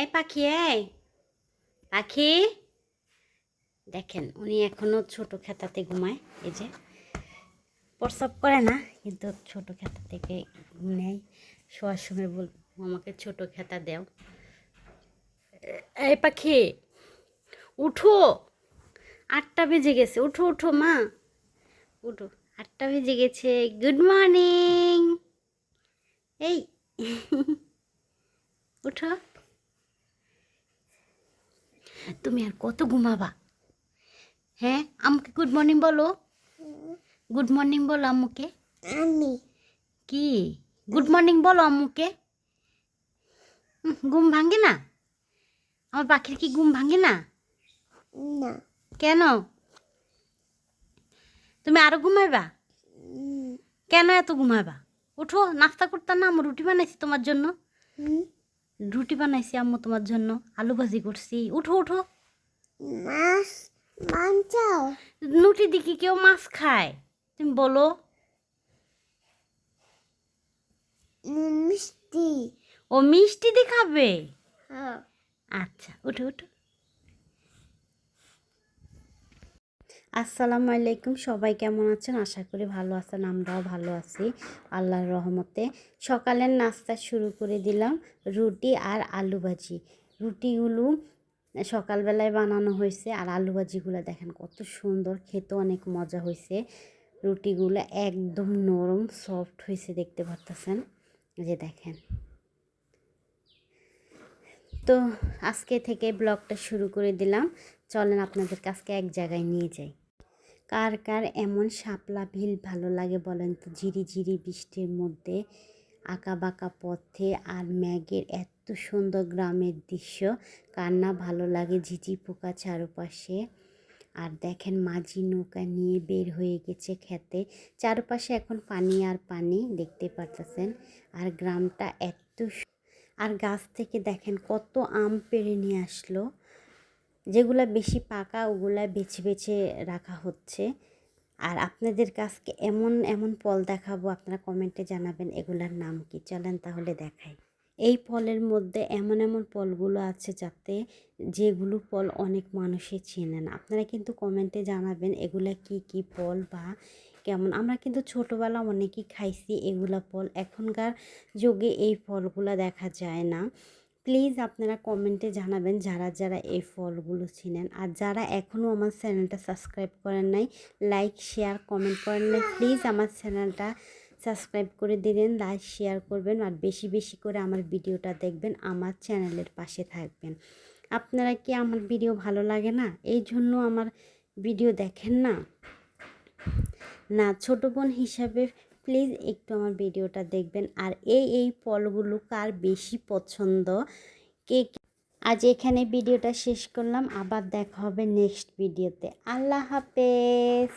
এই পাখি, এই পাখি, দেখেন উনি এখনো ছোট খেতাতে ঘুমায়। এই যে প্রস্রাব করে না, কিন্তু ছোট খেতা থেকে ঘুম নেয়। শোয়ার সময় বল আমাকে ছোট খেতা দেও। এই পাখি উঠো, 8টা বেজে গেছে, উঠো উঠো মা, উঠো, 8টা বেজে গেছে। Good morning. এই উঠো, তুমি আর কত ঘুমাবা? হ্যাঁ, আমাকে গুড মর্নিং বলো, গুড মর্নিং বলো আম্মুকে। আমি কি গুড মর্নিং বলো আম্মুকে। ঘুম ভাঙে না? আমার পাখির কি ঘুম ভাঙে না? না কেন? তুমি আরো ঘুমাইবা? কেন এত ঘুমাইবা? উঠো, নাস্তা করতে না? আম্মু রুটি বানাইছি তোমার জন্য, রুটি বানাইছি আম্মু তোমার জন্য, আলু ভাজি করছি। উঠো উঠো। মাছ মাংসাও রুটি দেখি কেউ মাছ খায়? তুমি বলো। মিষ্টি ও মিষ্টি দিয়ে খাবে? হ্যাঁ আচ্ছা, উঠো উঠো। আসসালামু আলাইকুম, সবাই কেমন আছেন? আশা করি ভালো আছেন, আমরাও ভালো আছি আল্লাহর রহমতে। সকালের নাস্তা শুরু করে দিলাম, রুটি আর আলু ভাজি। রুটিগুলো সকালবেলায় বানানো হয়েছে, আর আলু ভাজিগুলো দেখেন কত সুন্দর, খেতে অনেক মজা হয়েছে। রুটিগুলো একদম নরম সফট হয়েছে, দেখতে পারতেছেন, যে দেখেন। তো আজকে থেকে ব্লগটা শুরু করে দিলাম। চলেন আপনাদের কাছকে এক জায়গায় নিয়ে যাই। কার কার এমন শাপলা ভিল ভালো লাগে বলেন তো? ঝিরিঝিরি বৃষ্টির মধ্যে, আঁকা বাঁকা পথে, আর ম্যাগের এত সুন্দর গ্রামের দৃশ্য, কার না ভালো লাগে? ঝিঝি পোকা চারপাশে, আর দেখেন মাঝি নৌকা নিয়ে বের হয়ে গেছে খেতে। চারপাশে এখন পানি আর পানি, দেখতে পারতেছেন। আর গ্রামটা আর গাছ থেকে দেখেন কত আম পেড়ে নিয়ে আসলো। যেগুলা বেশি পাকা ওগুলা বেছে বেছে রাখা হচ্ছে। আর আপনাদের কাছকে এমন এমন ফল দেখাবো, আপনারা কমেন্টে জানাবেন এগুলার নাম কি। চলেন তাহলে দেখাই। এই ফলের মধ্যে এমন এমন ফলগুলো আছে যাতে যেগুলো ফল অনেক মানুষই চেনে না। আপনারা কিন্তু কমেন্টে জানাবেন এগুলা কি কি ফল বা কেমন। আমরা কিন্তু ছোটোবেলা অনেকেই খাইছি এগুলা ফল, এখনকার যুগে এই ফলগুলো দেখা যায় না। প্লিজ আপনারা কমেন্টে জানাবেন যারা যারা এই ফলগুলো চিনেন। আর যারা এখনও আমার চ্যানেলটা সাবস্ক্রাইব করেন নাই, লাইক শেয়ার কমেন্ট করেন নাই, প্লিজ আমার চ্যানেলটা সাবস্ক্রাইব করে দিলেন, লাইক শেয়ার করবেন, আর বেশি বেশি করে আমার ভিডিওটা দেখবেন, আমার চ্যানেলের পাশে থাকবেন। আপনারা কি আমার ভিডিও ভালো লাগে না, এই জন্য আমার ভিডিও দেখেন না? না, ছোটো বোন হিসাবে প্লিজ একটু আমার ভিডিওটা দেখবেন। আর এই ফলগুলো কার বেশি পছন্দ, কে আজ এখানে ভিডিওটা শেষ করলাম, আবার দেখা হবে নেক্সট ভিডিওতে। আল্লাহ হাফেজ।